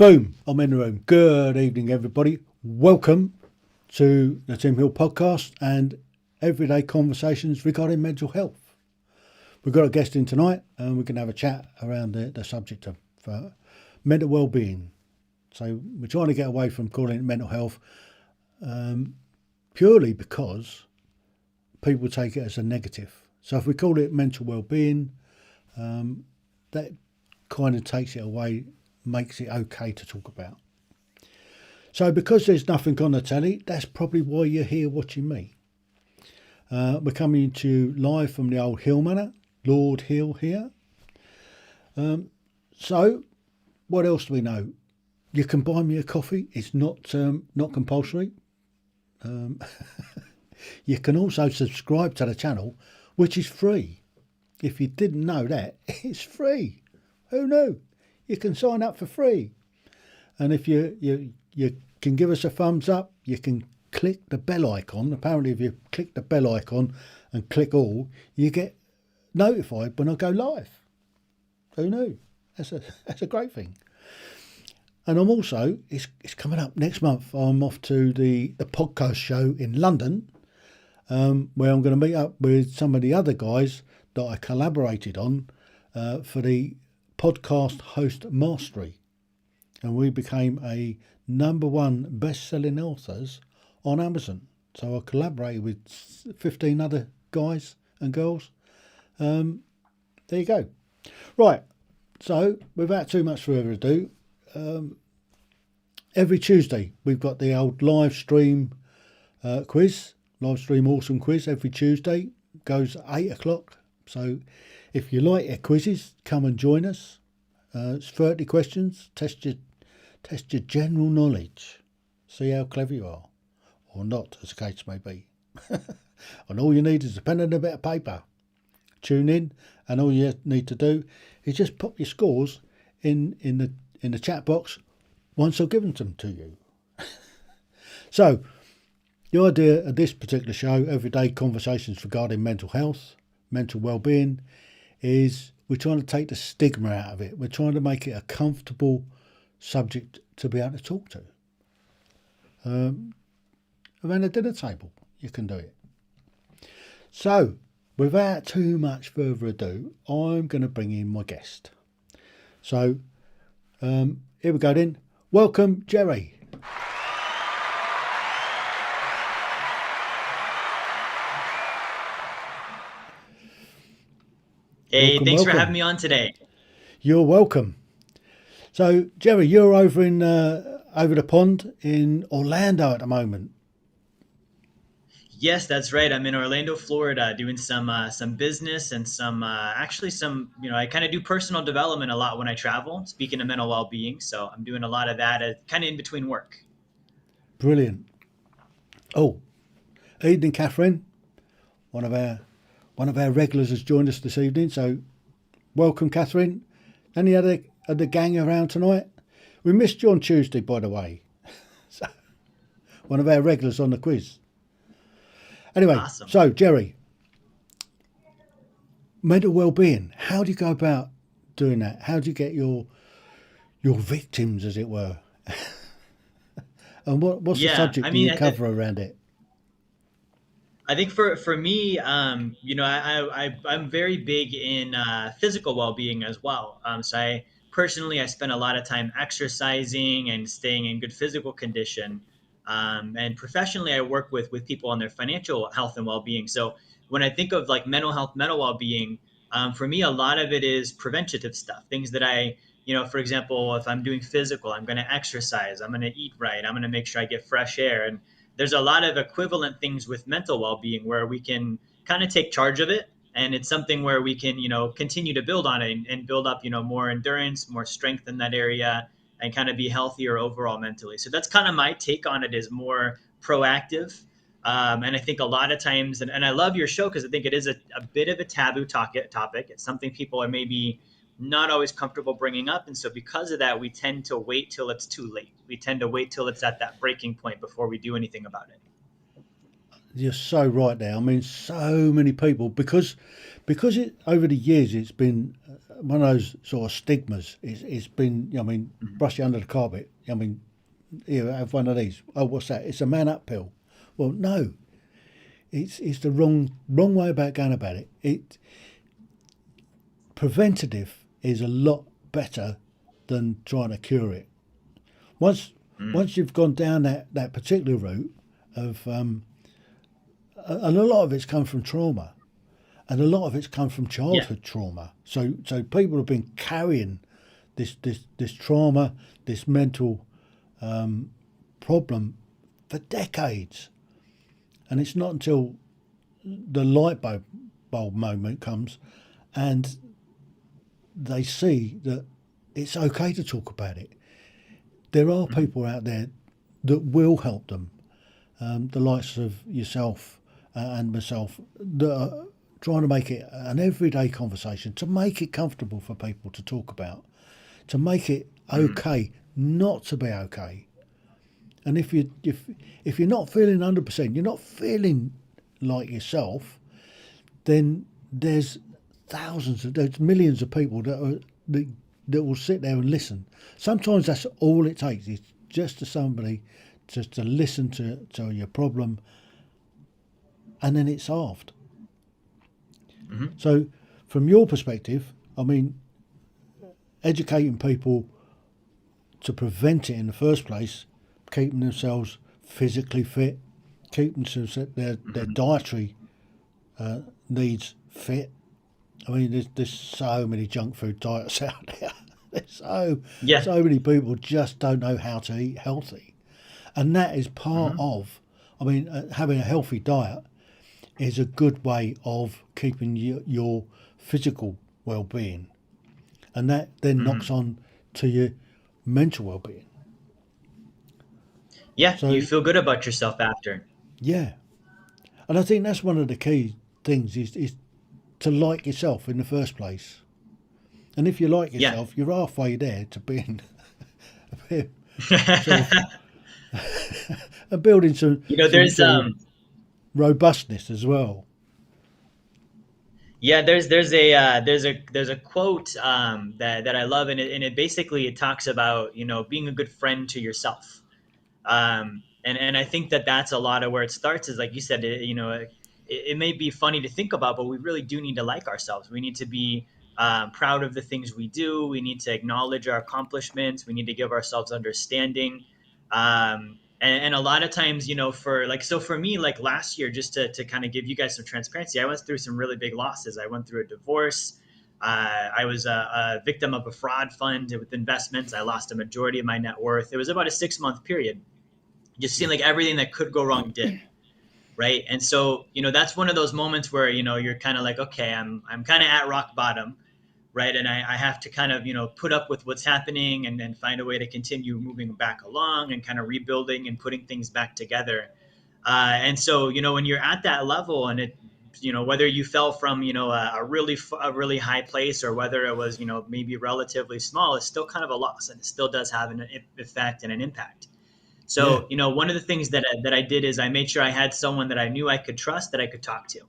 Boom, I'm in the room. Good evening, everybody. Welcome to the Heale podcast and everyday conversations regarding mental health. We've got a guest in tonight and we can have a chat around the subject of mental well-being. So we're trying to get away from calling it mental health purely because people take it as a negative. So if we call it mental well-being, that kind of takes it away, makes it okay to talk about. So because there's nothing on the telly, that's probably why you're here watching me. We're coming to you live from the old Heale Manor, Lord Heale here. So what else do we know? You can buy me a coffee. It's not compulsory. You can also subscribe to the channel, which is free. If you didn't know that, it's free. Who knew? You can sign up for free. And if you can give us a thumbs up, you can click the bell icon. Apparently, if you click the bell icon and click all, you get notified when I go live. Who knew? That's a great thing. And I'm also, it's coming up next month, I'm off to the podcast show in London, where I'm going to meet up with some of the other guys that I collaborated on for the podcast host mastery. And we became a #1 best-selling authors on Amazon. So I collaborated with 15 other guys and girls. There you go. Right. So without too much further ado, every Tuesday we've got the old live stream quiz, live stream awesome quiz every Tuesday. Goes at 8 o'clock. So if you like your quizzes, come and join us. It's 30 questions. Test your general knowledge. See how clever you are, or not, as the case may be. And all you need is a pen and a bit of paper. Tune in, and all you need to do is just pop your scores in the chat box once I've given them to you. So, the idea of this particular show, everyday conversations regarding mental health, mental well-being, is we're trying to take the stigma out of it. We're trying to make it a comfortable subject to be able to talk to. Around a dinner table, you can do it. So, without too much further ado, I'm going to bring in my guest. So, here we go then. Welcome, Jerry. Hey, thanks for having me on today. You're welcome. So, Jerry, you're over in over the pond in Orlando at the moment. Yes, that's right. I'm in Orlando, Florida, doing some business and some I kind of do personal development a lot when I travel. Speaking of mental well-being, so I'm doing a lot of that kind of in between work. Brilliant. Oh, evening, Catherine. One of our regulars has joined us this evening. So, welcome, Catherine. Any other of the gang around tonight? We missed you on Tuesday, by the way. So, one of our regulars on the quiz. Anyway, awesome. So Jerry, mental well-being. How do you go about doing that? How do you get your victims, as it were? And what's the subject you cover around it? I think for me, I'm very big in physical well-being as well. So I spend a lot of time exercising and staying in good physical condition. And professionally, I work with people on their financial health and well-being. So when I think of like mental health, mental well-being, for me, a lot of it is preventative stuff, things that for example, if I'm doing physical, I'm going to exercise, I'm going to eat right, I'm going to make sure I get fresh air. And there's a lot of equivalent things with mental well-being where we can kind of take charge of it. And it's something where we can, continue to build on it and build up, more endurance, more strength in that area, and kind of be healthier overall mentally. So that's kind of my take on it, is more proactive. And I think a lot of times, and I love your show because I think it is a bit of a taboo topic. It's something people are maybe not always comfortable bringing up. And so because of that, we tend to wait till it's too late. We tend to wait till it's at that breaking point before we do anything about it. You're so right there. I mean, so many people, because it over the years, it's been one of those sort of stigmas. It's been, I mean, brush it under the carpet. I mean, here, have one of these. Oh, what's that? It's a man up pill. Well, no, it's the wrong way about going about it. Preventative is a lot better than trying to cure it. Once you've gone down that particular route of, and a lot of it's come from trauma, and a lot of it's come from Yeah. childhood trauma. So people have been carrying this trauma, this mental problem for decades, and it's not until the bulb moment comes, and they see that it's okay to talk about it. There are people out there that will help them, the likes of yourself and myself, that are trying to make it an everyday conversation, to make it comfortable for people to talk about, to make it okay not to be okay. And if you're not feeling 100%, you're not feeling like yourself, then there's there's millions of people that will sit there and listen. Sometimes that's all it takes, is just to somebody just to listen to your problem, and then it's solved. So from your perspective, I mean, educating people to prevent it in the first place, keeping themselves physically fit, keeping their dietary needs fit. I mean, there's so many junk food diets out there. There's Yeah. so many people just don't know how to eat healthy, and that is part Hmm. of. I mean, having a healthy diet is a good way of keeping your physical well-being, and that then knocks on to your mental well-being. Yeah. You So feel good about yourself after. yeah, and I think that's one of the key things is to like yourself in the first place. And if you like Yeah. yourself, you're halfway there to being a bit sort of building some There's sort of robustness as well. yeah, there's a quote that I love, and it basically it talks about being a good friend to yourself. And I think that that's a lot of where it starts, is like you said, it may be funny to think about, but we really do need to like ourselves. We need to be proud of the things we do. We need to acknowledge our accomplishments. We need to give ourselves understanding. And a lot of times, for me, like last year, just to kind of give you guys some transparency, I went through some really big losses. I went through a divorce. I was a victim of a fraud fund with investments. I lost a majority of my net worth. It was about a 6 month period. Just seemed like everything that could go wrong did. Right. And so, that's one of those moments where, you're kind of like, okay, I'm kind of at rock bottom. Right. And I have to kind of, put up with what's happening, and then find a way to continue moving back along and kind of rebuilding and putting things back together. And so, when you're at that level, and whether you fell from, a really high place, or whether it was, maybe relatively small, it's still kind of a loss, and it still does have an effect and an impact. Yeah, So, one of the things that I did is I made sure I had someone that I knew I could trust, that I could talk to.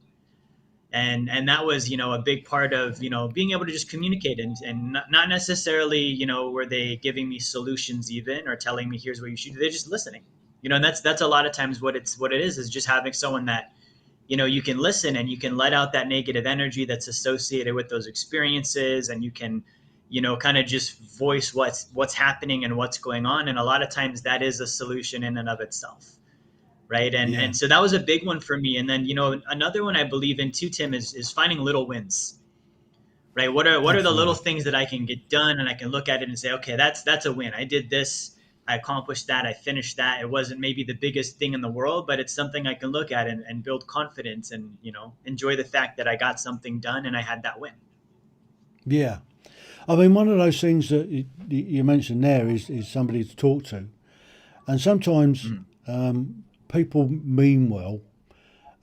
And that was, a big part of, being able to just communicate, and not necessarily, were they giving me solutions even, or telling me here's what you should do. They're just listening. And that's a lot of times what it is just having someone that, you can listen, and you can let out that negative energy that's associated with those experiences, and you can, kind of just voice what's happening and what's going on. And a lot of times that is a solution in and of itself. Right. and yeah, and so that was a big one for me. And then, another one I believe in too, Tim, is finding little wins. Right. What are the little absolutely. things that I can get done, and I can look at it and say, okay, that's a win. I did this. I accomplished that. I finished that. It wasn't maybe the biggest thing in the world, but it's something I can look at, and build confidence, and, enjoy the fact that I got something done and I had that win. Yeah, I mean, one of those things that you mentioned there is somebody to talk to, and sometimes Mhm. people mean well,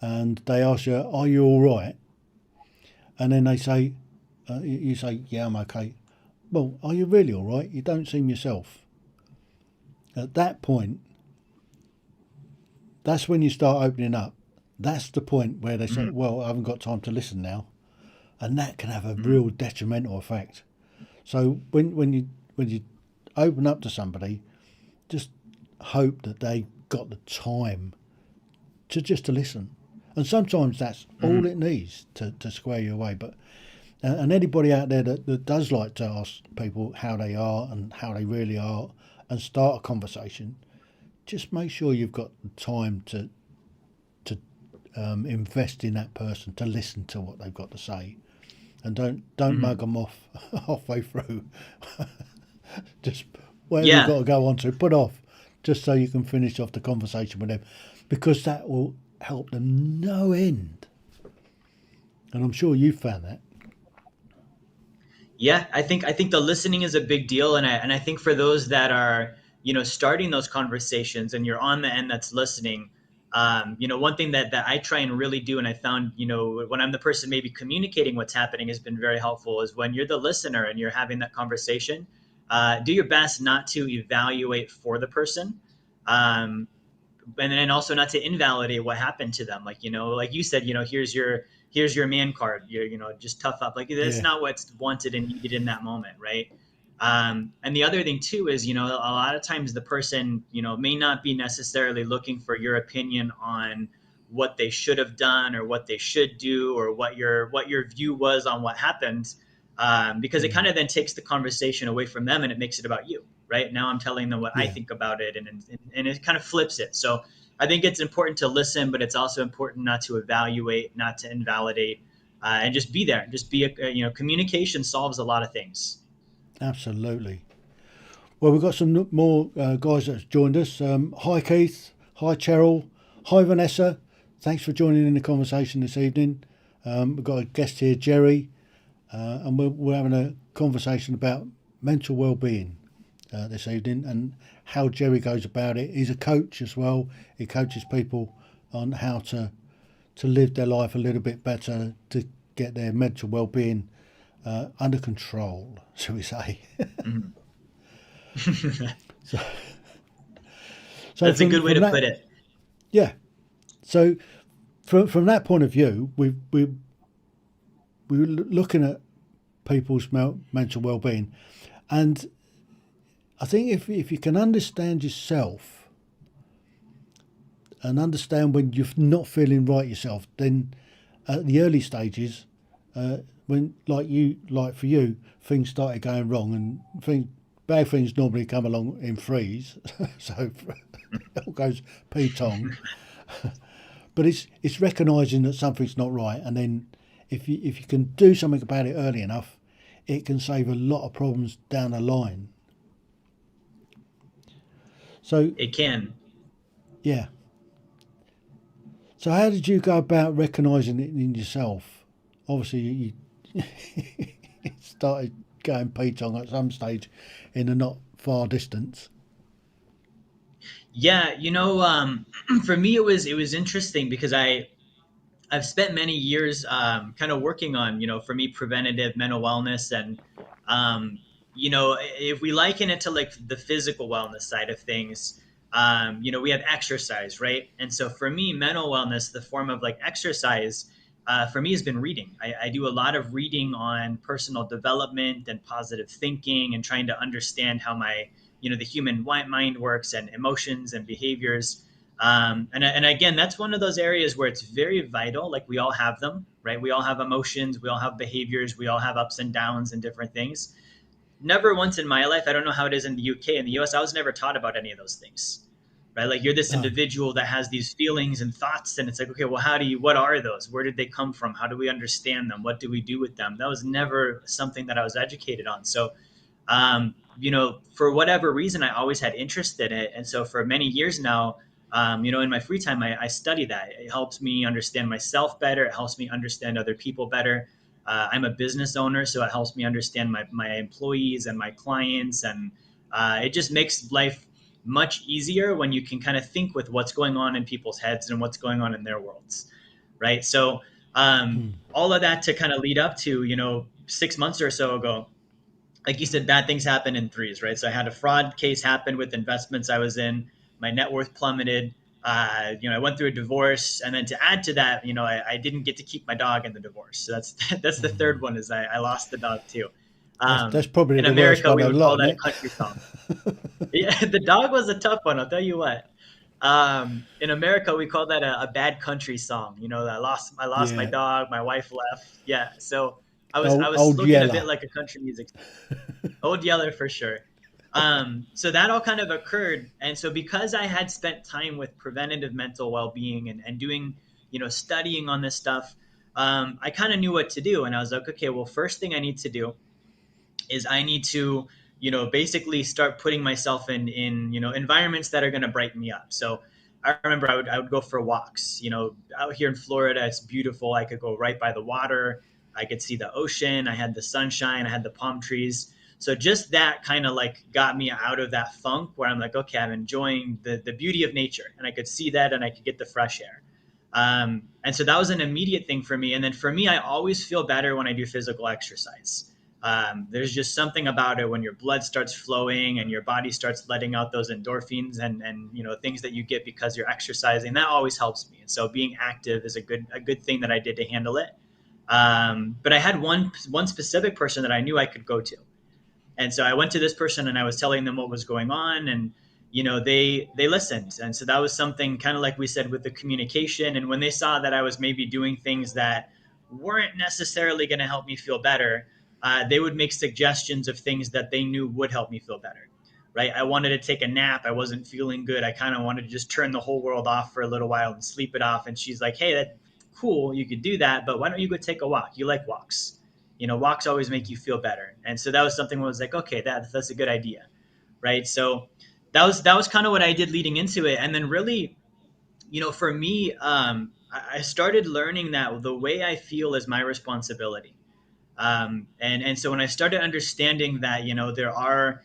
and they ask you, "Are you all right?" And then they say, you say, "Yeah, I'm okay." Well, are you really all right? You don't seem yourself. At that point, that's when you start opening up. That's the point where they say, Mhm. "Well, I haven't got time to listen now. and that can have a Mhm. real detrimental effect. So when you open up to somebody, just hope that they got the time to listen. And sometimes that's all Mhm. it needs to square you away. But and anybody out there that does like to ask people how they are and how they really are and start a conversation, just make sure you've got the time to invest in that person to listen to what they've got to say, and don't mug Mhm. them off halfway through. Just whatever you've Yeah. got to go on to, put off, just so you can finish off the conversation with them, because that will help them no end. And I'm sure you've found that. Yeah, I think the listening is a big deal, and I think for those that are starting those conversations and you're on the end that's listening, one thing that I try and really do, and I found when I'm the person maybe communicating what's happening has been very helpful, is when you're the listener and you're having that conversation, do your best not to evaluate for the person. Um, and then also not to invalidate what happened to them, like like you said, here's your man card, just tough up, like that's Yeah, not what's wanted and needed in that moment, right? And the other thing too is, a lot of times the person may not be necessarily looking for your opinion on what they should have done or what they should do or what your view was on what happened, because it kind of then takes the conversation away from them and it makes it about you, right? Now I'm telling them what I yeah, think about it, and it kind of flips it. So I think it's important to listen, but it's also important not to evaluate, not to invalidate, and just be there. Just be communication solves a lot of things. absolutely. Well, we've got some more guys that have joined us. Hi, Keith. Hi, Cheryl. Hi, Vanessa. Thanks for joining in the conversation this evening. We've got a guest here, Jerry, and we're having a conversation about mental well-being this evening and how Jerry goes about it. He's a coach as well. He coaches people on how to live their life a little bit better, to get their mental well-being under control, shall we say? Mhm. so, so That's a from good way from to that, put it. yeah. So from that point of view, we were looking at people's mental well-being, and I think if you can understand yourself and understand when you're not feeling right yourself, then at the early stages, when like for you, things started going wrong, and bad things normally come along in threes, so it all goes p-tong. But it's recognising that something's not right, and then if you can do something about it early enough, it can save a lot of problems down the line. So It can. yeah. So how did you go about recognising it in yourself? Obviously, you started going p-tong at some stage in a not far distance. Yeah, for me it was interesting because I've spent many years kind of working on, for me, preventative mental wellness. And, if we liken it to like the physical wellness side of things, we have exercise, right? And so for me, mental wellness, the form of like exercise, for me has been reading. I do a lot of reading on personal development and positive thinking and trying to understand how the human mind works and emotions and behaviors. And again, that's one of those areas where it's very vital. Like we all have them, right? We all have emotions, we all have behaviors, we all have ups and downs and different things. Never once in my life, I don't know how it is in the UK. In the US, I was never taught about any of those things, right? Like you're this No. individual that has these feelings and thoughts, and it's like, okay, well, what are those? Where did they come from? How do we understand them? What do we do with them? That was never something that I was educated on. So for whatever reason, I always had interest in it. And so for many years now, in my free time, I study that. It helps me understand myself better. It helps me understand other people better. I'm a business owner, so it helps me understand my employees and my clients. And it just makes life much easier when you can kind of think with what's going on in people's heads and what's going on in their worlds. Right. So, all of that to kind of lead up to, 6 months or so ago, like you said, bad things happen in threes, right? So I had a fraud case happen with investments I was in. My net worth plummeted. I went through a divorce, and then to add to that, I didn't get to keep my dog in the divorce. So that's the third one, is I lost the dog too. That's probably In the worst America, one we of the would lot, call that isn't a country song. Yeah, the dog was a tough one. I'll tell you what. In America, we call that a bad country song. I lost my Yeah, dog. My wife left. Yeah, so I was old looking a bit Yeller. like a country music song. Old Yeller for sure. So that all kind of occurred, and so because I had spent time with preventative mental well-being and doing, studying on this stuff, I kind of knew what to do, and I was like, okay, well, first thing I need to do is I need to, basically start putting myself in environments that are going to brighten me up. So I remember I would go for walks. Out here in Florida, it's beautiful. I could go right by the water. I could see the ocean. I had the sunshine. I had the palm trees. So just that kind of like got me out of that funk where I'm like, okay, I'm enjoying the beauty of nature, and I could see that, and I could get the fresh air. And so that was an immediate thing for me. And then for me, I always feel better when I do physical exercise. There's just something about it when your blood starts flowing and your body starts letting out those endorphins and things that you get because you're exercising. That always helps me. And so being active is a good thing that I did to handle it. But I had one specific person that I knew I could go to, and so I went to this person and I was telling them what was going on, and they listened. And so that was something kind of like we said with the communication. And when they saw that I was maybe doing things that weren't necessarily going to help me feel better, they would make suggestions of things that they knew would help me feel better. Right? I wanted to take a nap. I wasn't feeling good. I kind of wanted to just turn the whole world off for a little while and sleep it off. And she's like, "Hey, that's cool. You could do that, but why don't you go take a walk? You like walks. Walks always make you feel better." And so that was something where I was like, okay, that's a good idea, right? So that was kind of what I did leading into it. And then really, for me, I started learning that the way I feel is my responsibility. And so when I started understanding that, there are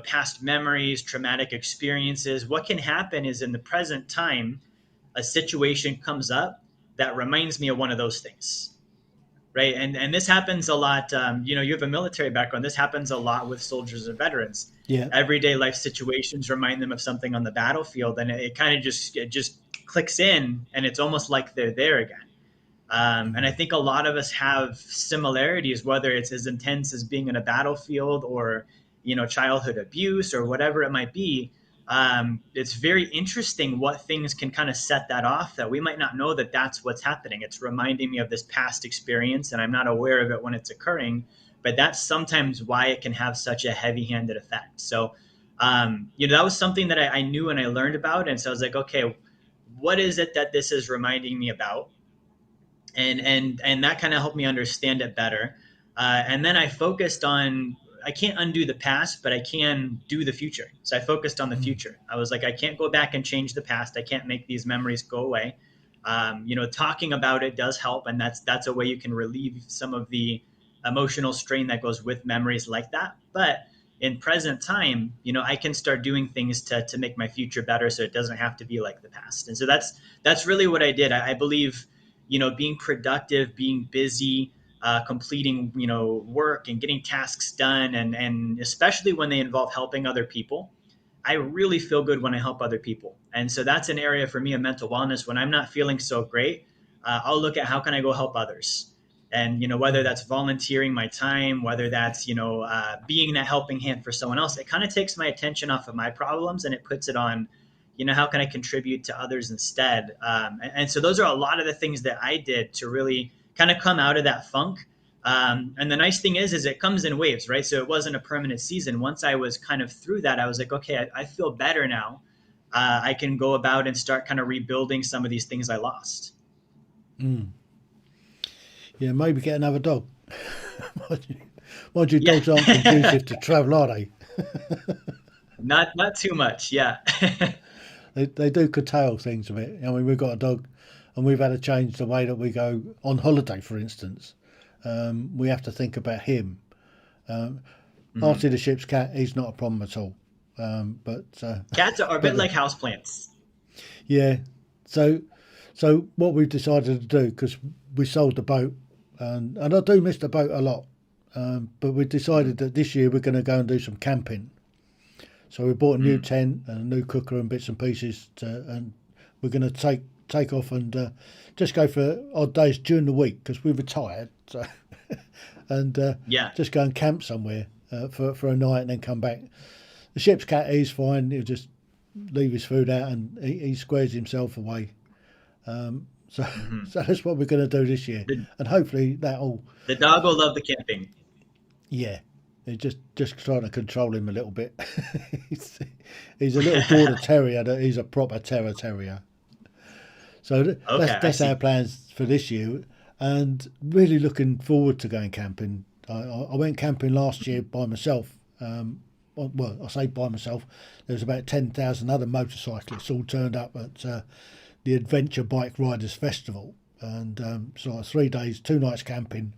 past memories, traumatic experiences, what can happen is in the present time, a situation comes up that reminds me of one of those things, right? And this happens a lot. You have a military background. This happens a lot with soldiers and veterans. Yeah. Everyday life situations remind them of something on the battlefield, and it kind of just clicks in, and it's almost like they're there again. And I think a lot of us have similarities, whether it's as intense as being in a battlefield or, childhood abuse or whatever it might be. It's very interesting what things can kind of set that off, that we might not know that that's what's happening. It's reminding me of this past experience, and I'm not aware of it when it's occurring. But that's sometimes why it can have such a heavy handed effect. So, that was something that I knew and I learned about. And so I was like, okay, what is it that this is reminding me about? And that kind of helped me understand it better. And then I focused on, I can't undo the past, but I can do the future. So I focused on the Mm. future. I was like, I can't go back and change the past. I can't make these memories go away. Talking about it does help, and that's a way you can relieve some of the emotional strain that goes with memories like that. But in present time, I can start doing things to make my future better, so it doesn't have to be like the past. And so that's really what I did. I believe, being productive, being busy, completing, work and getting tasks done, and especially when they involve helping other people. I really feel good when I help other people. And so that's an area for me of mental wellness. When I'm not feeling so great, I'll look at how can I go help others. And, whether that's volunteering my time, whether that's, being that helping hand for someone else, it kind of takes my attention off of my problems and it puts it on, how can I contribute to others instead? And so those are a lot of the things that I did to really kind of come out of that funk. And the nice thing is it comes in waves, right? So it wasn't a permanent season. Once I was kind of through that, I was like, okay, I feel better now. I can go about and start kind of rebuilding some of these things I lost. Mm. Yeah, maybe get another dog. Mind you, Yeah, dogs aren't conducive to travel, are they? not too much. Yeah. They do curtail things a bit. I mean, we've got a dog, and we've had to change the way that we go on holiday, for instance. We have to think about him. Um, Mhm. Archie the ship's cat, he's not a problem at all. But Cats are a bit but like houseplants. yeah, so so what we've decided to do, because we sold the boat, and I do miss the boat a lot. But we Mhm. decided that this year we're going to go and do some camping. So we bought a new Mm. tent and a new cooker and bits and pieces, and we're going to take off and just go for odd days during the week because we're retired. So and Yeah. just go and camp somewhere for a night and then come back. The ship's cat, he's fine. He'll just leave his food out and he squares himself away. So Hmm. so that's what we're going to do this year, The and hopefully that'll the dog will love the camping. yeah. Just trying to control him a little bit. he's, he's a little border terrier. That he's a proper terrier. So Okay, I that's our see. plans for this year, and really looking forward to going camping. I went camping last year by myself. Well, I say by myself. There was about 10,000 other motorcyclists all turned up at the Adventure Bike Riders Festival, and so 3 days, 2 nights camping,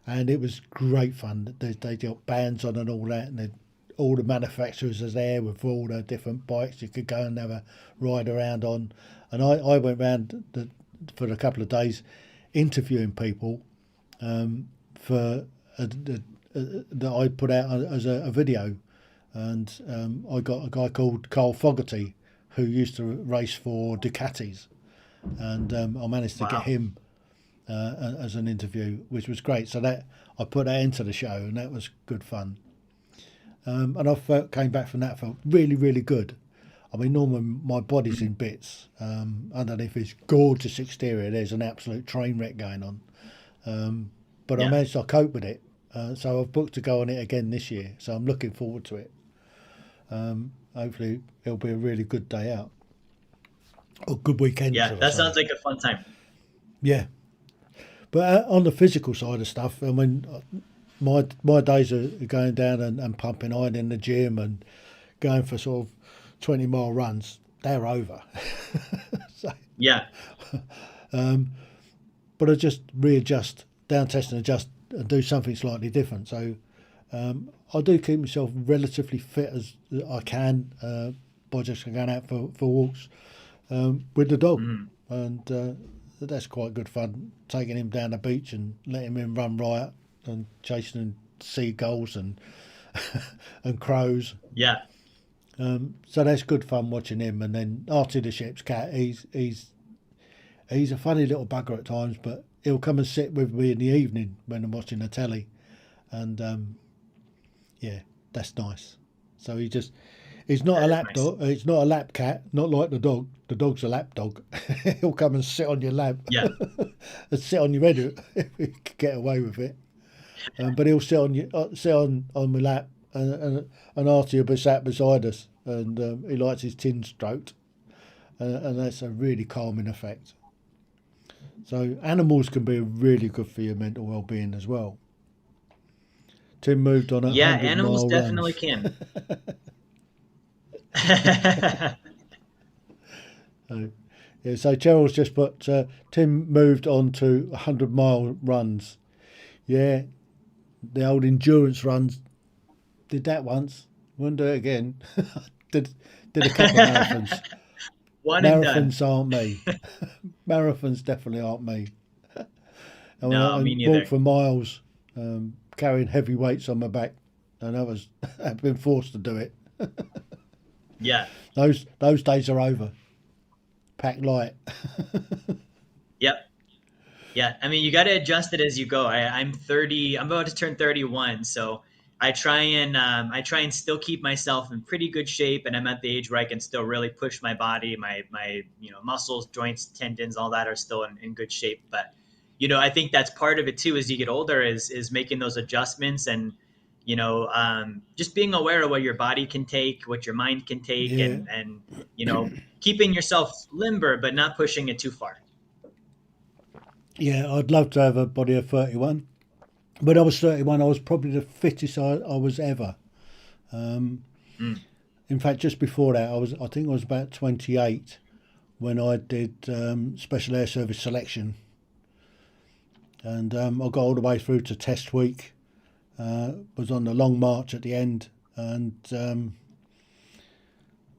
and it was great fun. They got bands on and all that, and all the manufacturers are there with all the different bikes you could go and have a ride around on. And I went round for a couple of days interviewing people for that I put out as a video. And I got a guy called Carl Fogarty who used to race for Ducatis, and I managed to get Wow. him as an interview, which was great. So that I put that into the show, and that was good fun. And came back from that, felt really good. I mean, normally my body's in bits. Underneath this gorgeous exterior, there's an absolute train wreck going on. But I Yeah. managed to cope with it. So I've booked to go on it again this year. So I'm looking forward to it. Hopefully it'll be a really good day out. Or good weekend, Yeah, should I that sounds say. like a fun time. Yeah. But on the physical side of stuff, I mean, my days are going down and pumping iron in the gym and going for sort of 20-mile runs. They're over. So, Yeah. but I just readjust, down test and adjust and do something slightly different. So I do keep myself relatively fit as I can by just going out for walks with the dog. Mhm. And that's quite good fun, taking him down the beach and letting him run riot and chasing seagulls and and crows. Yeah. So that's good fun watching him. And then Artie the ship's cat, he's a funny little bugger at times, but he'll come and sit with me in the evening when I'm watching the telly, and yeah, that's nice. So he's not a That is lap nice. dog. He's not a lap cat, not like the dog. The dog's a lap dog. He'll come and sit on your lap Yeah. and sit on your head if he can get away with it. But he'll sit on my lap, and Artie will be sat beside us, and he likes his tin stroked, and that's a really calming effect. So animals can be really good for your mental well-being as well. Tim moved on Yeah, 100 animals mile definitely runs. can. So, yeah, so Cheryl's just put Tim moved on to 100-mile runs. Yeah, the old endurance runs. Did that once. Won't do it again. did did a couple of marathons. One and done. Marathons aren't me. Marathons definitely aren't me. No, me And walk neither. for miles, carrying heavy weights on my back, and I've been forced to do it. Yeah. Those days are over. Pack light. Yep. Yeah, I mean, you got to adjust it as you go. I'm 30. I'm about to turn 31, so I try and still keep myself in pretty good shape, and I'm at the age where I can still really push my body. My muscles, joints, tendons, all that are still in good shape. But I think that's part of it too. As you get older, is making those adjustments and just being aware of what your body can take, what your mind can take, Yeah, and keeping yourself limber but not pushing it too far. yeah. I'd love to have a body of 31. When I was 31, I was probably the fittest I was ever. Mm. In fact, just before that, I think I was about 28 when I did Special Air Service selection, and I got all the way through to test week. Was on the long march at the end, and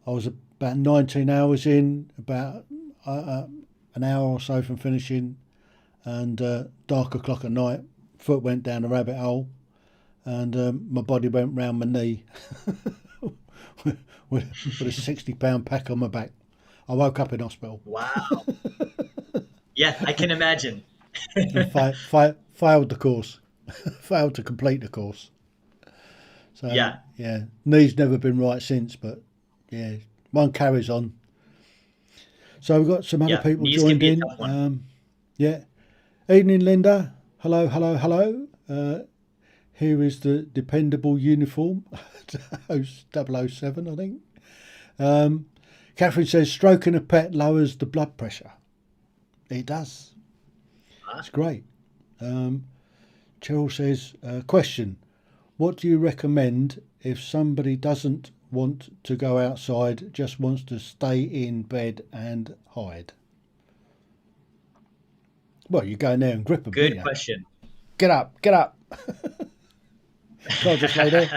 I was about 19 hours in, about an hour or so from finishing, and dark o'clock at night, foot went down a rabbit hole, and my body went round my knee. with a 60-pound pack on my back. I woke up in hospital Wow. Yeah, I can imagine. and failed the course, failed to complete the course. So Yeah. yeah, knee's never been right since, but yeah, one carries on. So we've got some other Yeah. people Knees can joined be a in. tough one. Yeah, evening, Linda. Hello, hello, hello. Here is the dependable uniform, 007, I think. Catherine says stroking a pet lowers the blood pressure. It does. Huh? It's great. Cheryl says, question, what do you recommend if somebody doesn't want to go outside, just wants to stay in bed and hide? Well, you go in there and grip them, don't Good you? question. Get up, get up. Can't just lay there.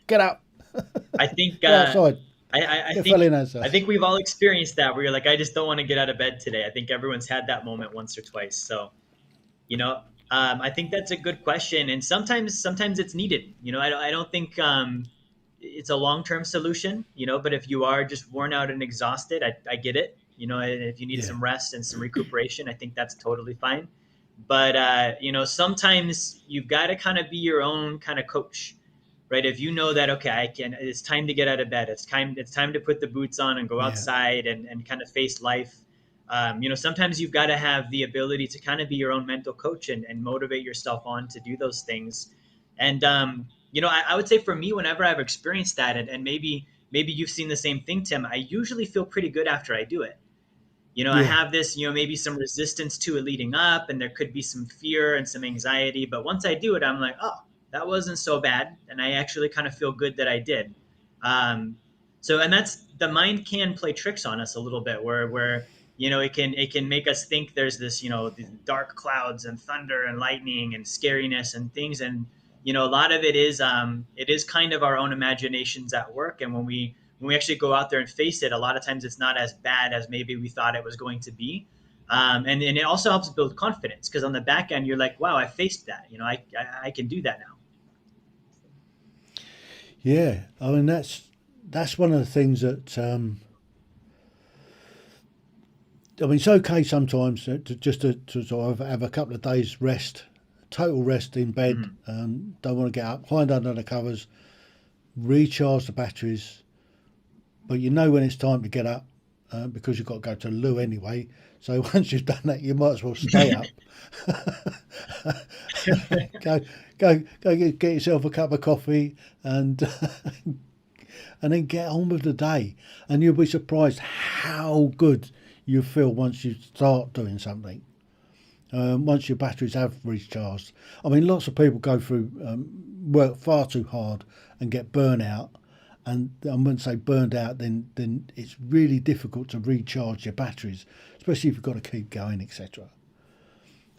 Get up, I think go outside. I Get think Fellina's I us. think we've all experienced that where you're like, I just don't want to get out of bed today. I think everyone's had that moment once or twice. So, you know, I think that's a good question, and sometimes it's needed. I don't think it's a long term solution. But if you are just worn out and exhausted, I get it. And if you need Yeah, some rest and some recuperation, I think that's totally fine. But sometimes you've got to kind of be your own kind of coach, right? If you know that, okay, it's time to get out of bed. It's time to put the boots on and go yeah, outside and kind of face life. Sometimes you've got to have the ability to kind of be your own mental coach and motivate yourself on to do those things. And I would say for me, whenever I've experienced that, and maybe you've seen the same thing, Tim, I usually feel pretty good after I do it. I yeah, have this, maybe some resistance to it leading up, and there could be some fear and some anxiety. But once I do it, I'm like, oh, that wasn't so bad. And I actually kind of feel good that I did. Um, and that's the mind can play tricks on us a little bit where it can make us think there's this, these dark clouds and thunder and lightning and scariness and things. And, a lot of it is kind of our own imaginations at work. And when we actually go out there and face it, a lot of times it's not as bad as maybe we thought it was going to be. And it also helps build confidence because on the back end, you're like, wow, I faced that. I can do that now. yeah. I mean, that's one of the things that I mean, it's okay sometimes to sort of have a couple of days rest, total rest in bed. Mm-hmm. Don't want to get up, hide under the covers, recharge the batteries. But you know when it's time to get up because you've got to go to the loo anyway. So once you've done that, you might as well stay up. go, go get yourself a cup of coffee and and then get on with the day. And you'll be surprised how good you feel once you start doing something. Once your batteries have recharged. I mean, lots of people go through work far too hard and get burnout. And when I say burned out, then it's really difficult to recharge your batteries, especially if you've got to keep going, etc.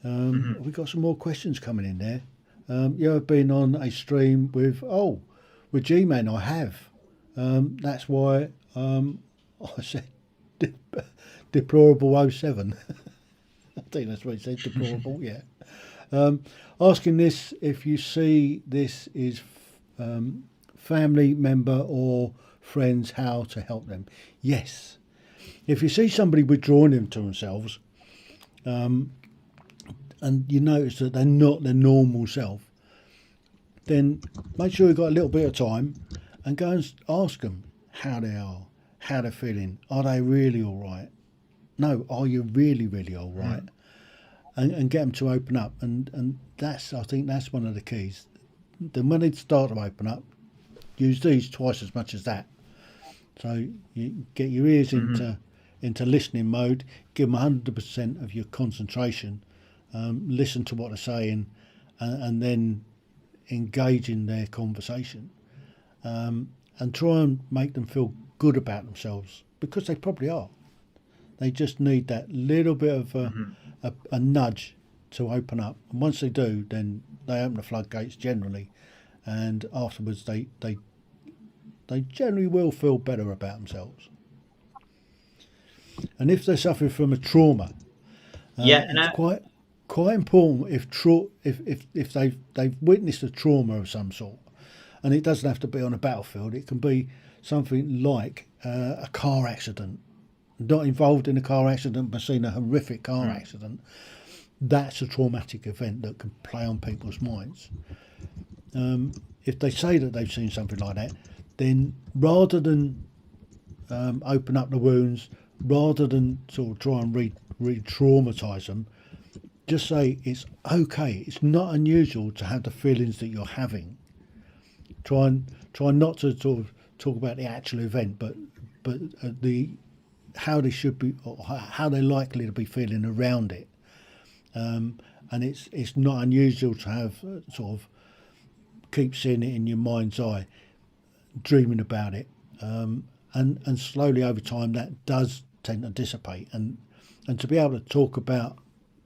Mm-hmm. We've got some more questions coming in there. I've been on a stream with G-Man. I have. That's why I said deplorable '07. I think that's what he said, deplorable, yeah. Asking this if you see this is family member or friends, how to help them. Yes. If you see somebody withdrawing into themselves and you notice that they're not their normal self, then make sure you've got a little bit of time and go and ask them how they are, how they're feeling. Are they really all right? No, are you really, really all right? And get them to open up. And I think that's one of the keys. Then when they start to open up, use these twice as much as that. So you get your ears Mm-hmm. into listening mode, give them 100% of your concentration, listen to what they're saying, and then engage in their conversation. And try and make them feel good about themselves, because they probably are. They just need that little bit of Mm-hmm. a nudge to open up. And once they do, then they open the floodgates generally, and afterwards they generally will feel better about themselves. And if they're suffering from a trauma, Yeah, and it's quite important if they've witnessed a trauma of some sort, and it doesn't have to be on a battlefield. It can be something like a car accident, not involved in a car accident but seen a horrific car Mm. accident, that's a traumatic event that can play on people's minds. If they say that they've seen something like that, then rather than open up the wounds, rather than sort of try and re-traumatise them, just say it's okay. It's not unusual to have the feelings that you're having. Try not to sort of talk about the actual event, but the how they should be or how they're likely to be feeling around it. And it's not unusual to have sort of keep seeing it in your mind's eye, dreaming about it, and slowly over time that does tend to dissipate, and to be able to talk about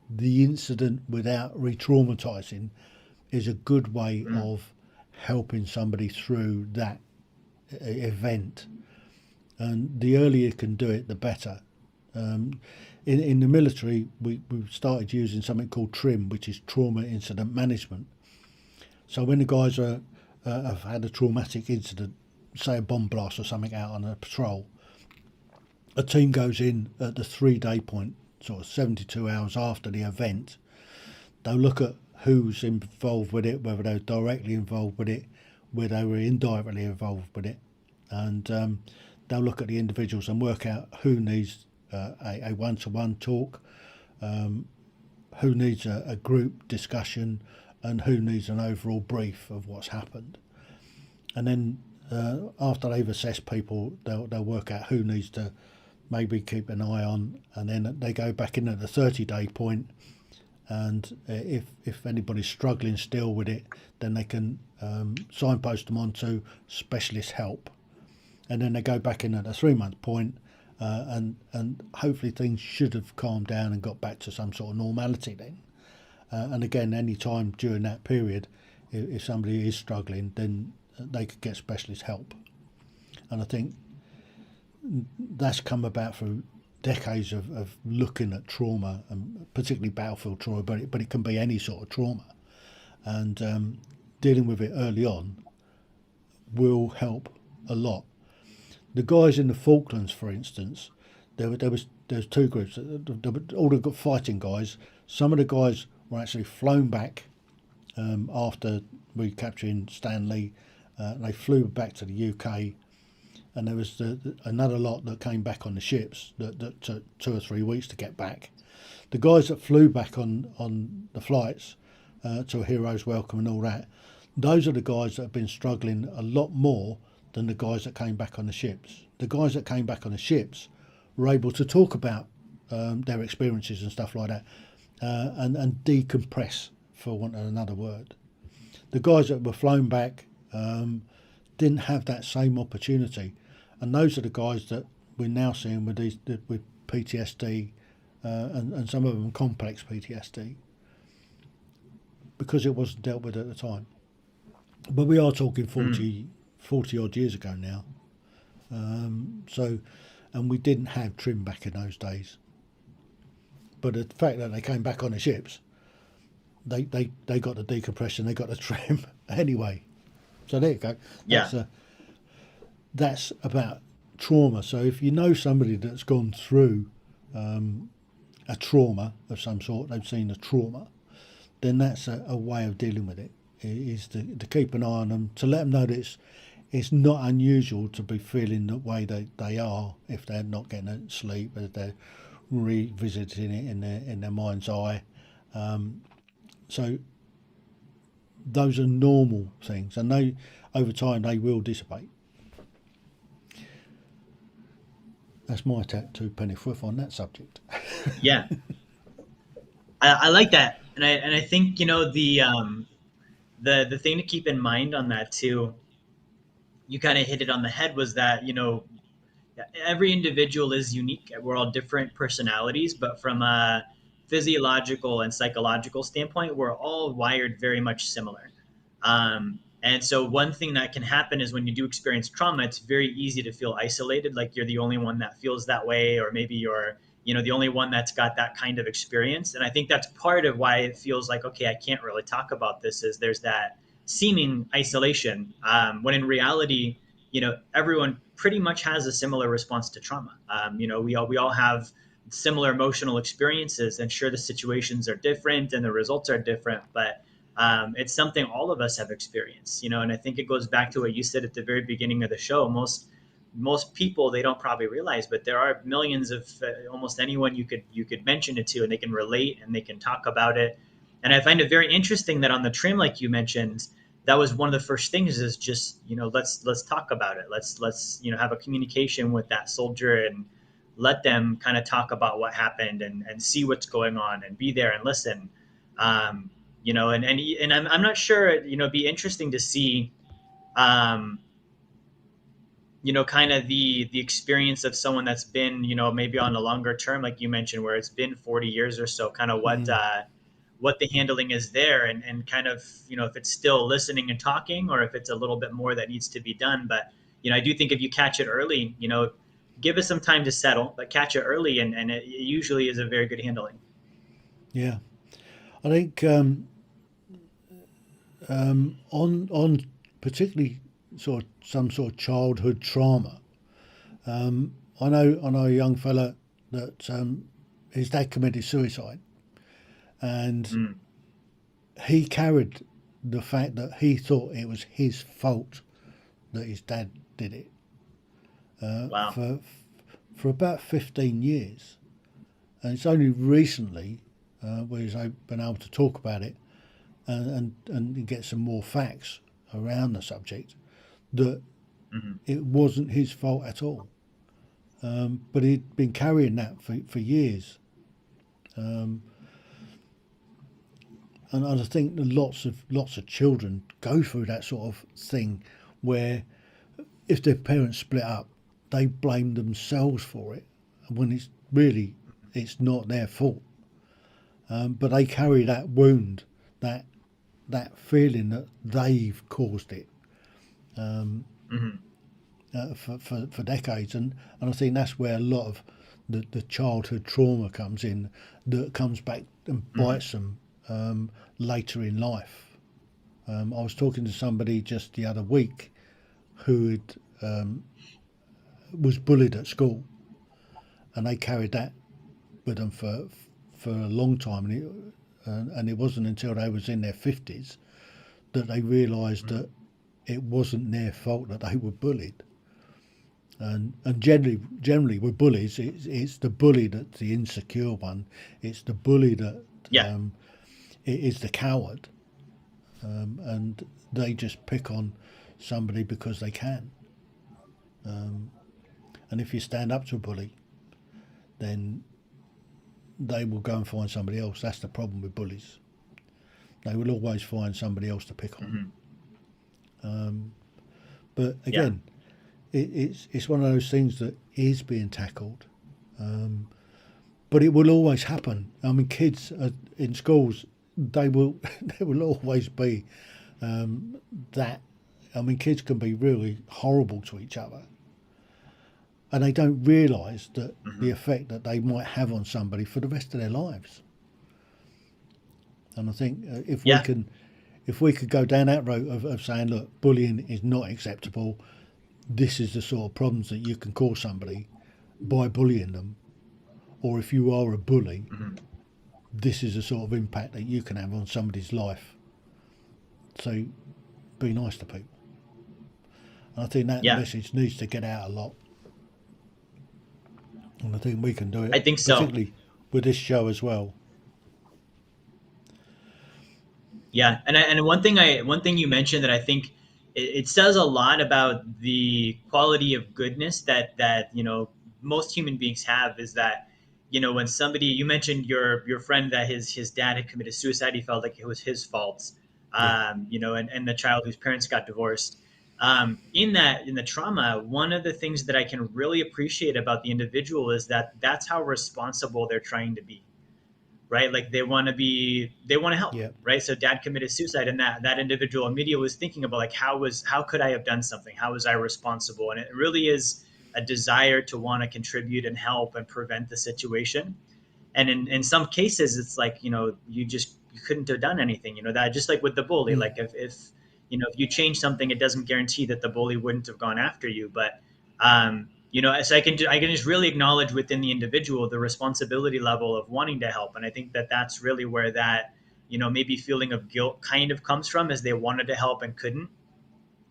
the incident without re-traumatizing is a good way Mm. of helping somebody through that event. And the earlier you can do it, the better. In the military, we started using something called TRIM, which is trauma incident management. So when the guys have had a traumatic incident, say a bomb blast or something out on a patrol, a team goes in at the 3 day point, sort of 72 hours after the event. They'll look at who's involved with it, whether they're directly involved with it, whether they were indirectly involved with it, and they'll look at the individuals and work out who needs a one-to-one talk, who needs a group discussion, and who needs an overall brief of what's happened. And then after they've assessed people, they'll work out who needs to maybe keep an eye on, and then they go back in at the 30 day point. And if anybody's struggling still with it, then they can signpost them onto specialist help. And then they go back in at the 3 month point, and hopefully things should have calmed down and got back to some sort of normality then. And again, any time during that period, if somebody is struggling, then they could get specialist help. And I think that's come about through decades of looking at trauma, and particularly battlefield trauma, but it can be any sort of trauma. And dealing with it early on will help a lot. The guys in the Falklands, for instance, there was two groups. All the fighting guys. Some of the guys were actually flown back after recapturing Stanley. They flew back to the UK, and there was another lot that came back on the ships that took 2 or 3 weeks to get back. The guys that flew back on the flights to a hero's welcome and all that, those are the guys that have been struggling a lot more than the guys that came back on the ships. The guys that came back on the ships were able to talk about their experiences and stuff like that, and decompress, for want of another word. The guys that were flown back didn't have that same opportunity, and those are the guys that we're now seeing with with PTSD, and some of them complex PTSD, because it wasn't dealt with at the time. But we are talking 40 odd years ago now. And we didn't have trim back in those days. But the fact that they came back on the ships, they got the decompression, they got the trim anyway. So there you go. Yeah. That's about trauma. So if you know somebody that's gone through a trauma of some sort, they've seen a trauma, then that's a way of dealing with it, is to keep an eye on them, to let them know that it's not unusual to be feeling the way they are if they're not getting sleep, if they're revisiting it in their mind's eye. So those are normal things, and they over time they will dissipate. That's my two penny worth on that subject. Yeah. I like that, and I think the thing to keep in mind on that too, you kind of hit it on the head, was that every individual is unique. We're all different personalities, but from a physiological and psychological standpoint, we're all wired very much similar. And so one thing that can happen is when you do experience trauma, it's very easy to feel isolated, like you're the only one that feels that way, or maybe you're the only one that's got that kind of experience. And I think that's part of why it feels like, okay, I can't really talk about this, is there's that seeming isolation, when in reality, everyone pretty much has a similar response to trauma. We all have similar emotional experiences, and sure, the situations are different and the results are different, but it's something all of us have experienced. And I think it goes back to what you said at the very beginning of the show. Most people, they don't probably realize, but there are millions of almost anyone you could mention it to, and they can relate and they can talk about it. And I find it very interesting that on the trim, like you mentioned, that was one of the first things, is just, let's talk about it. Let's have a communication with that soldier, and let them kind of talk about what happened, and see what's going on, and be there and listen. And I'm not sure, it'd be interesting to see, um, kind of the experience of someone that's been, maybe on a longer term, like you mentioned, where it's been 40 years or so, kind of Mm. what the handling is there, and kind of, if it's still listening and talking, or if it's a little bit more that needs to be done. But I do think if you catch it early, give it some time to settle, but catch it early, and it usually is a very good handling. Yeah, I think on particularly sort of some sort of childhood trauma. I know a young fella that his dad committed suicide, and Mm. he carried the fact that he thought it was his fault that his dad did it Wow. for about 15 years, and it's only recently where he's been able to talk about it and get some more facts around the subject that Hmm. it wasn't his fault at all. But he'd been carrying that for years. And I think that lots of children go through that sort of thing where if their parents split up, they blame themselves for it when it's not their fault. But they carry that wound, that that feeling that they've caused it Hmm. for decades, and I think that's where a lot of the childhood trauma comes in, that comes back and Hmm. bites them later in life. I was talking to somebody just the other week who was bullied at school, and they carried that with them for a long time, and it wasn't until they was in their 50s that they realised Hmm. that it wasn't their fault that they were bullied. And generally with bullies, it's the bully that's the insecure one. It's the bully that Yeah. um, is the coward, and they just pick on somebody because they can. And if you stand up to a bully, then they will go and find somebody else. That's the problem with bullies. They will always find somebody else to pick on. Hmm. But Yeah. again, it's one of those things that is being tackled. But it will always happen. I mean, kids in schools, they will there will always be that. I mean, kids can be really horrible to each other, and they don't realise that the Hmm. effect that they might have on somebody for the rest of their lives. And I think Yeah. if we could go down that road of saying, look, bullying is not acceptable. This is the sort of problems that you can cause somebody by bullying them, or if you are a bully, Hmm. this is the sort of impact that you can have on somebody's life. So be nice to people. And I think that Yeah. message needs to get out a lot. And I think we can do I it, think so. particularly with this show as well. Yeah, and one thing you mentioned that I think it says a lot about the quality of goodness that most human beings have, is that when somebody, you mentioned your friend, that his dad had committed suicide, he felt like it was his fault. Yeah. And the child whose parents got divorced. In the trauma, one of the things that I can really appreciate about the individual is that that's how responsible they're trying to be, right? Like they want to help, Yeah. right? So dad committed suicide, and that individual immediately was thinking about, like, how could I have done something? How was I responsible? And it really is a desire to want to contribute and help and prevent the situation. And in some cases, it's like, you couldn't have done anything, that just like with the bully, Mm. like if if you change something, it doesn't guarantee that the bully wouldn't have gone after you. But so I can just really acknowledge within the individual the responsibility level of wanting to help, and I think that that's really where that maybe feeling of guilt kind of comes from, as they wanted to help and couldn't.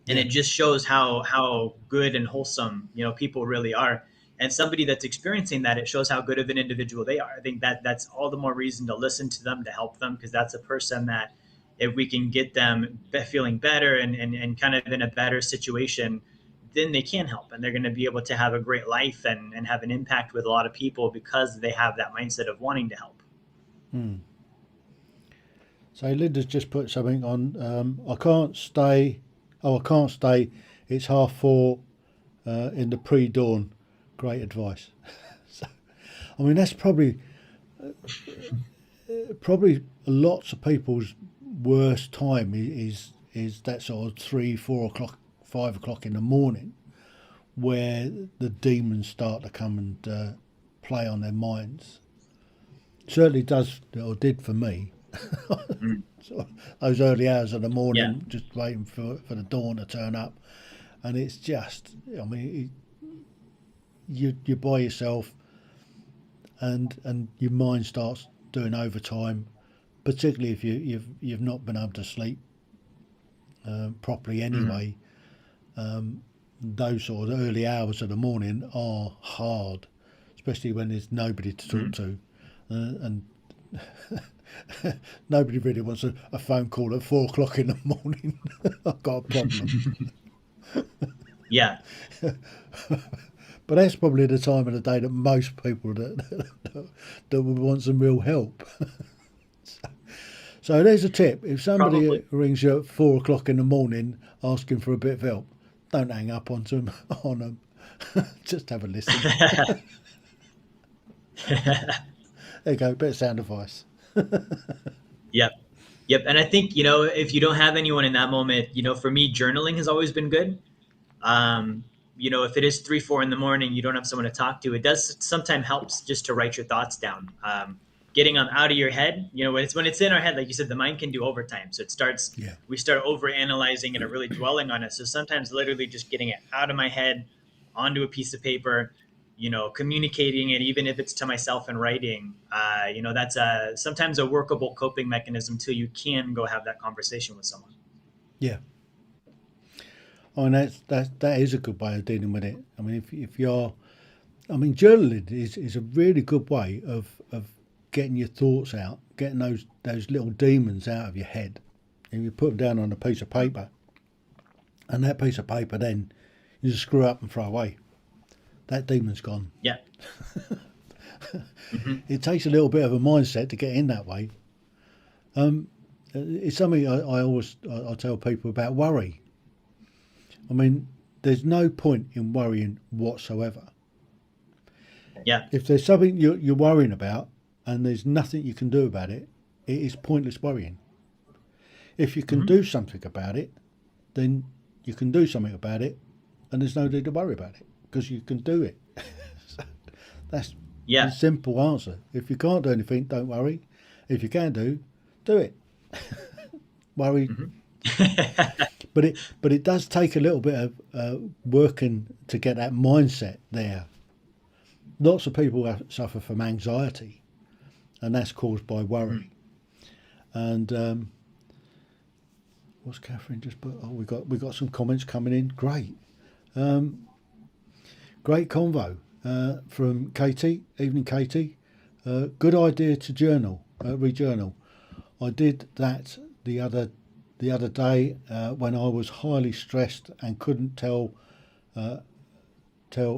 And Yeah. it just shows how good and wholesome people really are. And somebody that's experiencing that, it shows how good of an individual they are. I think that that's all the more reason to listen to them, to help them, because that's a person that, if we can get them feeling better and kind of in a better situation, then they can help, and they're going to be able to have a great life and have an impact with a lot of people, because they have that mindset of wanting to help. Hmm. So Linda's just put something on. I can't stay. Oh, I can't stay. It's 4:30 in the pre-dawn. Great advice. So, I mean, that's probably lots of people's worst time is that sort of 3, 4 o'clock, 5 o'clock in the morning, where the demons start to come and play on their minds. Certainly does, or did for me. Mm. So those early hours of the Yeah. morning, just waiting for the dawn to turn up, and it's just, I mean, you're by yourself, and your mind starts doing overtime, particularly if you've not been able to sleep properly Mm. anyway. Those sort of early hours of the morning are hard, especially when there's nobody to talk Mm. to, and nobody really wants a phone call at 4 o'clock in the morning. I've got a problem. Yeah. But that's probably the time of the day that most people that would want some real help. So there's a tip. If somebody Probably. rings you at 4 o'clock in the morning asking for a bit of help, don't hang up on them. On them. Just have a listen. There you go. Bit of sound advice. Yep. Yep. And I think, if you don't have anyone in that moment, for me, journaling has always been good. Um, if it is 3, 4 in the morning, you don't have someone to talk to, it does sometimes helps just to write your thoughts down. Getting them out of your head, when it's in our head, like you said, the mind can do overtime. So Yeah. we start over analyzing it and really dwelling on it. So sometimes literally just getting it out of my head onto a piece of paper, communicating it, even if it's to myself in writing, that's sometimes a workable coping mechanism till you can go have that conversation with someone. Yeah. I mean, that is a good way of dealing with it. I mean, if you're, I mean, journaling is a really good way of getting your thoughts out, getting those little demons out of your head, and you put them down on a piece of paper, and that piece of paper then you just screw up and throw away. That demon's gone. Yeah. Hmm. It takes a little bit of a mindset to get in that way. It's something I tell people about worry. I mean, there's no point in worrying whatsoever. Yeah. If there's something you're worrying about and there's nothing you can do about it, it is pointless worrying. If you can Hmm. do something about it, then you can do something about it, and there's no need to worry about it because you can do it. So that's the Yeah. simple answer. If you can't do anything, don't worry. If you can do it. Worry, Hmm. but it does take a little bit of working to get that mindset there. Lots of people suffer from anxiety, and that's caused by worry. And what's Catherine just put? Oh, we got some comments coming in. Great, great convo from Katie. Evening, Katie. Good idea to rejournal. I did that the other day when I was highly stressed and couldn't tell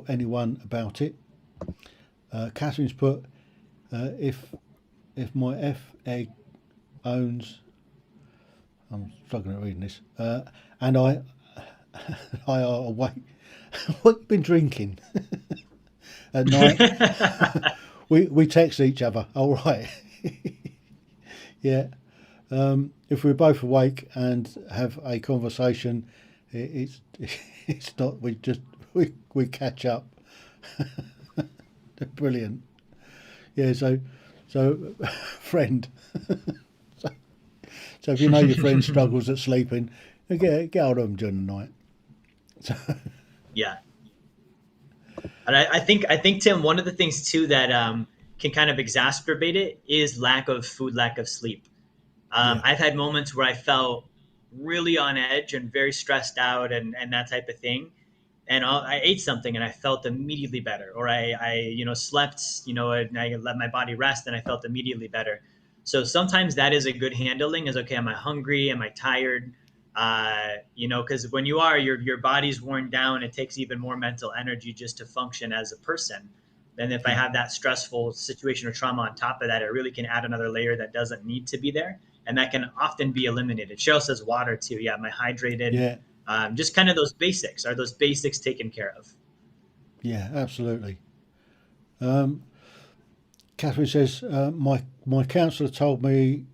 anyone about it. Catherine's put if my F egg owns. I'm struggling at reading this. And I I are awake. What you been drinking at night? We text each other. All right. Yeah. If we're both awake and have a conversation, it's it's not. We catch up. Brilliant. Yeah. So friend. So if you know your friend struggles at sleeping, Get hold of them during the night. So, Yeah. And I think Tim, one of the things too that can kind of exacerbate it is lack of food, lack of sleep. yeah, I've had moments where I felt really on edge and very stressed out and that type of thing. And I ate something and I felt immediately better. Or I slept, and I let my body rest and I felt immediately better. So sometimes that is a good handling is, okay, am I hungry? Am I tired? Because when you are, your body's worn down. It takes even more mental energy just to function as a person. And if I yeah, have that stressful situation or trauma on top of that, it really can add another layer that doesn't need to be there. And that can often be eliminated. Cheryl says water too. Yeah, am I hydrated? yeah, Just kind of those basics. Are those basics taken care of? yeah, absolutely. Um, Catherine says, my counsellor told me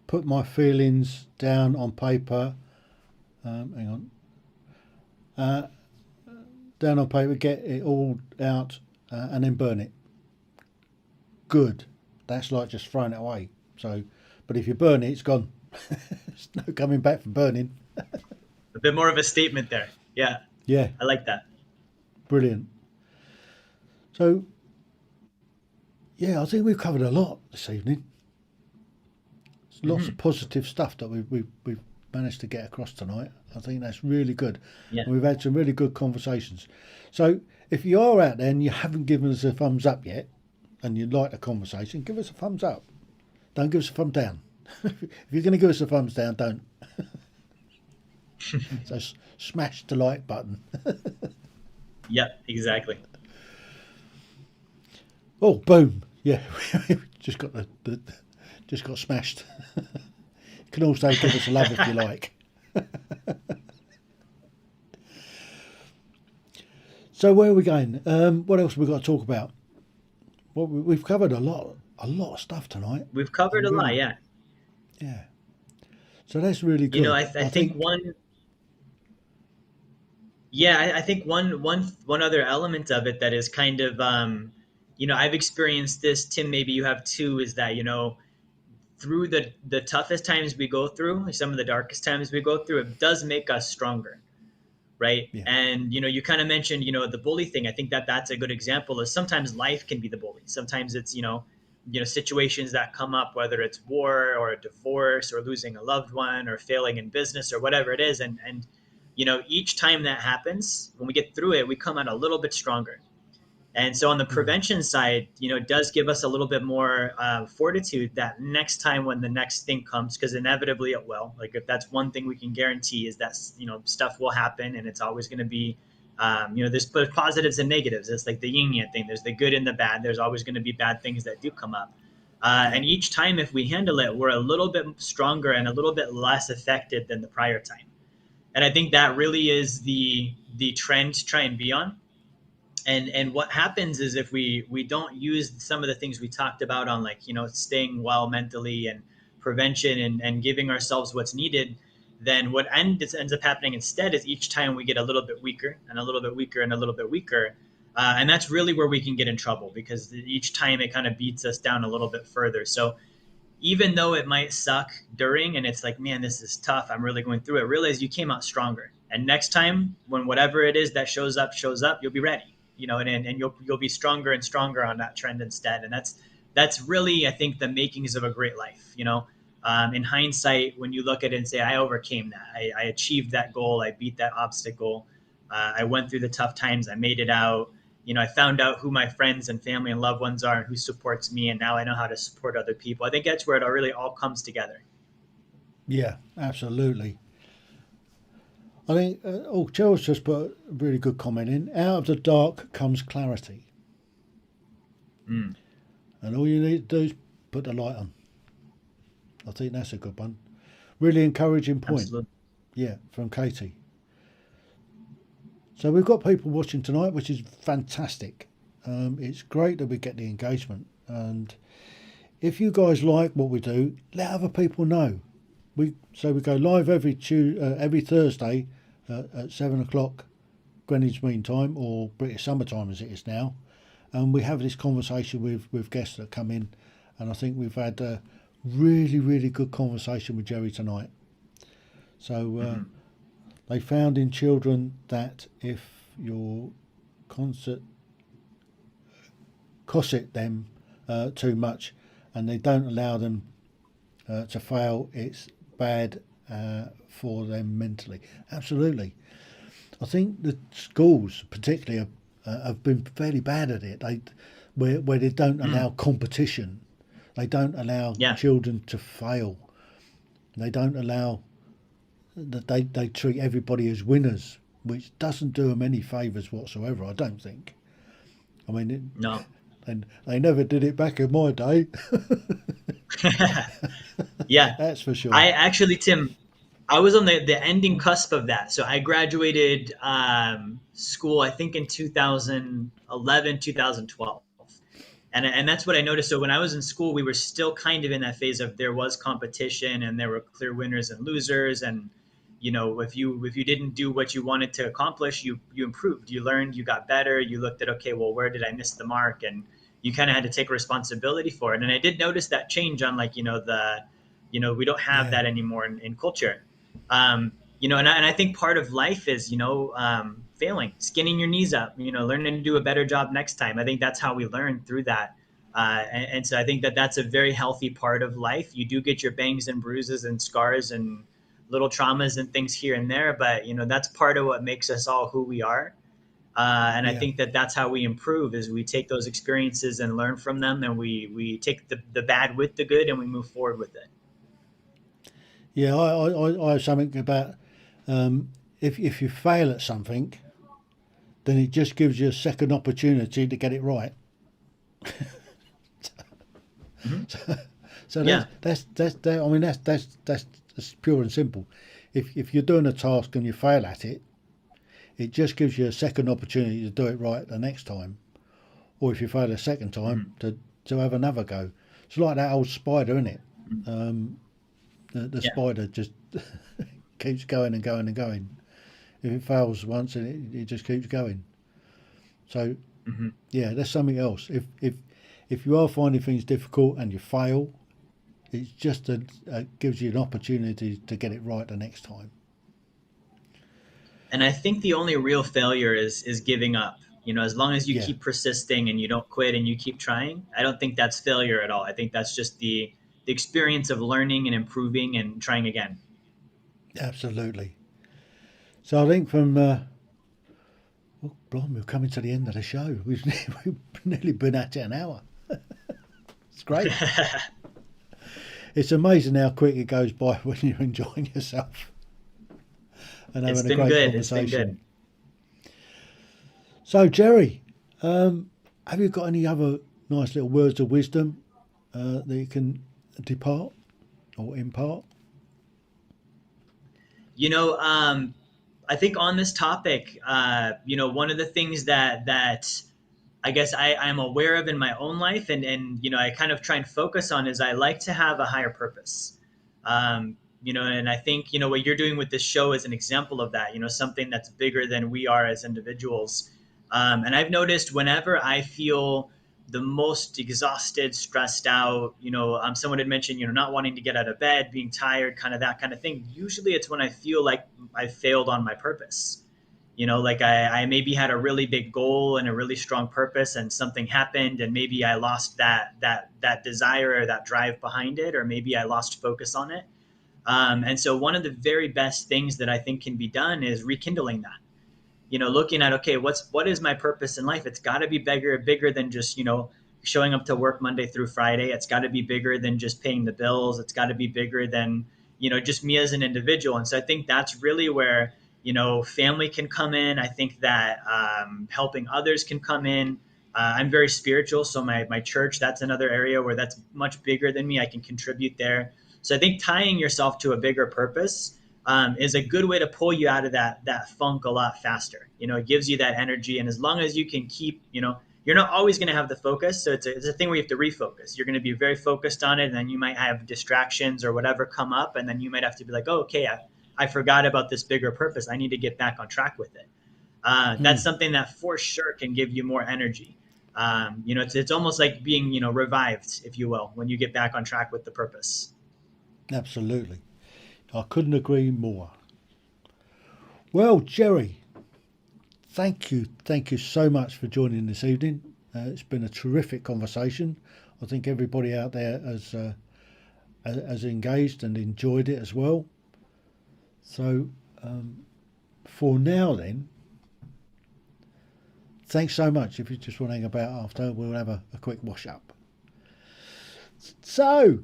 put my feelings down on paper. Hang on. Uh, Down on paper, get it all out, and then burn it. Good. That's like just throwing it away. So, but if you burn it, it's gone. There's no coming back from burning. A bit more of a statement there. Yeah, Yeah, I like that. brilliant. So, yeah, I think we've covered a lot this evening. There's lots of Hmm. positive stuff that we've managed to get across tonight. I think that's really good. Yeah. And we've had some really good conversations. So, if you are out there and you haven't given us a thumbs up yet, and you like the conversation, give us a thumbs up. Don't give us a thumb down. If you're going to give us a thumbs down, don't. So smash the like button. Yep, exactly. Oh, boom! Yeah, just got just got smashed. You can also give us a love if you like. So where are we going? What else have we got to talk about? Well, we've covered a lot of stuff tonight. We've covered And a lot. really, Yeah. yeah. So that's really You know, good. I I think think, one. Yeah, I think one other element of it that is kind of, I've experienced this. Tim, maybe you have too. Is that through the toughest times we go through, some of the darkest times we go through, it does make us stronger, right? yeah, And you kind of mentioned the bully thing. I think that that's a good example. Is sometimes life can be the bully. Sometimes it's situations that come up, whether it's war or a divorce or losing a loved one or failing in business or whatever it is. And each time that happens, when we get through it, we come out a little bit stronger. And so on the mm, prevention side, it does give us a little bit more fortitude that next time when the next thing comes, because inevitably it will. Like if that's one thing we can guarantee is that stuff will happen, and it's always going to be, there's positives and negatives. It's like the yin yang thing. There's the good and the bad. There's always going to be bad things that do come up. yeah, And each time, if we handle it, we're a little bit stronger and a little bit less affected than the prior time. And I think that really is the trend to try and be on. And what happens is if we don't use some of the things we talked about on, like staying well mentally and prevention and giving ourselves what's needed, then what ends up happening instead is each time we get a little bit weaker and a little bit weaker and a little bit weaker. And that's really where we can get in trouble, because each time it kind of beats us down a little bit further. So even though it might suck during and it's like, man, this is tough, I'm really going through it, realize you came out stronger. And next time, when whatever it is that shows up, you'll be ready, and you'll be stronger and stronger on that trend instead. And that's really, I think, the makings of a great life. In hindsight, when you look at it and say, I overcame that, I achieved that goal, I beat that obstacle, I went through the tough times, I made it out. I found out who my friends and family and loved ones are and who supports me, and now I know how to support other people. I think that's where it really all comes together. yeah, absolutely. I think, Cheryl's just put a really good comment in. Out of the dark comes clarity. Mm, And all you need to do is put the light on. I think that's a good one. Really encouraging point. absolutely. Yeah, from Katie. So we've got people watching tonight, which is fantastic. It's great that we get the engagement. And if you guys like what we do, let other people know. We go live every Thursday at 7 o'clock Greenwich Mean Time, or British Summer Time as it is now, and we have this conversation with guests that come in. And I think we've had a really good conversation with Jerry tonight. So Hmm. they found in children that if you're constant cosset them too much and they don't allow them to fail, it's bad for them mentally. Absolutely. I think the schools, particularly, have been fairly bad at it. Where they don't allow Mm. competition, they don't allow Yeah. children to fail. They don't allow that they treat everybody as winners, which doesn't do them any favours whatsoever. I don't think. I mean, No. and they never did it back in my day. Yeah. That's for sure. I actually, Tim, I was on the ending cusp of that. So I graduated school, I think in 2011, 2012. And that's what I noticed. So when I was in school, we were still kind of in that phase of there was competition and there were clear winners and losers. And, if you didn't do what you wanted to accomplish, you improved, you learned, you got better, you looked at, okay, well, where did I miss the mark? And you kind of had to take responsibility for it. And I did notice that change on like, we don't have Yeah, that anymore in culture. And I think part of life is, failing, skinning your knees up, learning to do a better job next time. I think that's how we learn through that. And so I think that that's a very healthy part of life. You do get your bangs and bruises and scars and little traumas and things here and there, but that's part of what makes us all who we are. And I yeah, think that that's how we improve is we take those experiences and learn from them, and we take the bad with the good and we move forward with it. yeah. I have something about um, if you fail at something, then it just gives you a second opportunity to get it right. Hmm. So Yeah. I mean that's pure and simple. If you're doing a task and you fail at it, it just gives you a second opportunity to do it right the next time. Or if you fail a second time, Hmm. to have another go. It's like that old spider, isn't it? Hmm. The Yeah. spider just keeps going and going and going. If it fails once, it just keeps going. So Hmm. yeah, that's something else. If you are finding things difficult and you fail, it's just gives you an opportunity to get it right the next time. And I think the only real failure is giving up. As long as you Yeah, keep persisting and you don't quit and you keep trying, I don't think that's failure at all. I think that's just the experience of learning and improving and trying again. absolutely. So I think from oh, blimey, we're coming to the end of the show. We've nearly been at it an hour. It's great. It's amazing how quick it goes by when you're enjoying yourself and It's having a been great good. It's been conversation. good. So, Jerry, have you got any other nice little words of wisdom that you can depart or impart? You know, I think on this topic, one of the things that I guess I'm aware of in my own life, and I kind of try and focus on is I like to have a higher purpose. And I think what you're doing with this show is an example of that. Something that's bigger than we are as individuals. And I've noticed whenever I feel the most exhausted, stressed out, someone had mentioned, not wanting to get out of bed, being tired, kind of that kind of thing. Usually it's when I feel like I failed on my purpose. Like I maybe had a really big goal and a really strong purpose and something happened and maybe I lost that desire or that drive behind it, or maybe I lost focus on it. And so one of the very best things that I think can be done is rekindling that. Looking at, okay, what is my purpose in life? It's got to be bigger than just showing up to work Monday through Friday. It's got to be bigger than just paying the bills. It's got to be bigger than just me as an individual. And so I think that's really where family can come in. I think that helping others can come in. I'm very spiritual, so my church, that's another area where that's much bigger than me. I can contribute there. So I think tying yourself to a bigger purpose is a good way to pull you out of that funk a lot faster. It gives you that energy, and as long as you can keep, you're not always going to have the focus. So it's a thing where you have to refocus. You're going to be very focused on it, and then you might have distractions or whatever come up, and then you might have to be like, oh, okay, I forgot about this bigger purpose. I need to get back on track with it. Hmm, That's something that for sure can give you more energy. It's almost like being revived, if you will, when you get back on track with the purpose. absolutely. I couldn't agree more. Well, Jerry, thank you so much for joining this evening. It's been a terrific conversation. I think everybody out there has engaged and enjoyed it as well. So for now then, thanks so much. If you just want to hang about after, we'll have a quick wash up. So,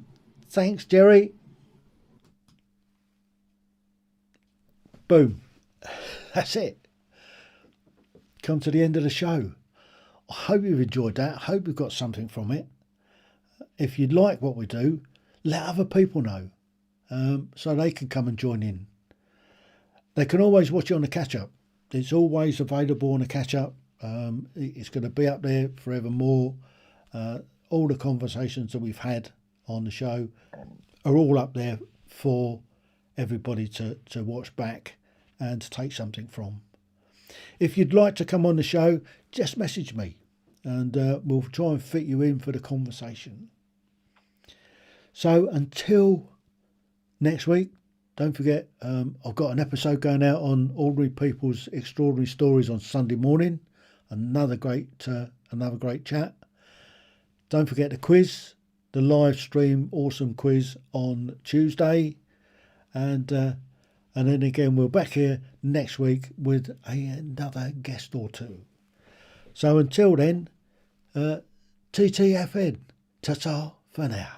thanks, Jerry. Boom. That's it. Come to the end of the show. I hope you've enjoyed that. I hope you've got something from it. If you'd like what we do, let other people know so they can come and join in. They can always watch it on the catch-up. It's always available on the catch-up. It's going to be up there forevermore. All the conversations that we've had on the show are all up there for everybody to watch back and to take something from. If you'd like to come on the show, just message me and we'll try and fit you in for the conversation. So until next week, don't forget, I've got an episode going out on Ordinary People's Extraordinary Stories on Sunday morning. Another great chat. Don't forget the quiz, the live stream awesome quiz on Tuesday. And then again, we're back here next week with another guest or two. So until then, TTFN, ta-ta for now.